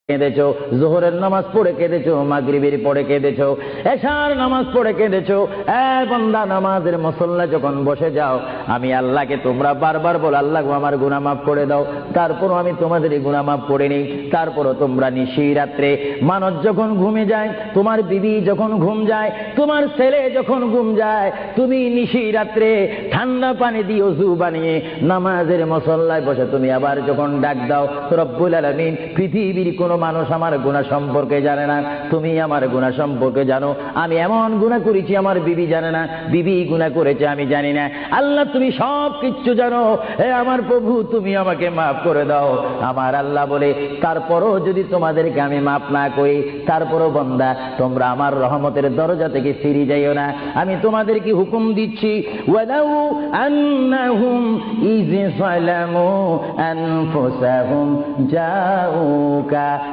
কেঁদেছো, যোহরের নামাজ পড়ে কেঁদেছো, মাগরিবের পড়ে কেঁদেছো, এশার নামাজ পড়ে কেঁদেছো। বান্দা, নামাজের মুসল্লা যখন বসে যাও, আমি আল্লাহকে তোমরা বারবার বলো, আল্লাহ আমার গুনাহ মাফ করে দাও। তারপরও আমি তোমাদের গুনাহ মাফ করে নিই। তারপরও তোমরা নিশি রাত্রে, মানুষ যখন ঘুমে যায়, তোমার বিবি যখন ঘুম যায়, তোমার ছেলে যখন ঘুম যায়, তুমি নিশি রাত্রে ঠান্ডা পানি দিয়ে ওযু বানিয়ে নামাজের মুসল্লায় বসে তুমি আবার যখন ডাক দাও, রব্বুল আলামিন, পৃথিবীর কোন মানুষ আমার গুনাহ সম্পর্কে জানে না, তুমি আমার গুনাহ সম্পর্কে জানো। আমি এমন গুনাহ করেছি আমার বিবি জানে না, বিবি গুনাহ করেছে আমি জানি না। আল্লাহ, তুমি সব কিচ্ছু জানো। হে আমার প্রভু, তুমি আমাকে মাফ করে দাও। আমার আল্লাহ বলে, তারপরও যদি তোমাদেরকে আমি মাফ না করি, তারপরও বান্দা তোমরা আমার রহমতের দরজা থেকে ফিরে যাইও না। আমি তোমাদেরকে হুকুম দিচ্ছি, ওয়ালাউ আন্নাহুম ইয যালামু আনফুসাহুম জাউকা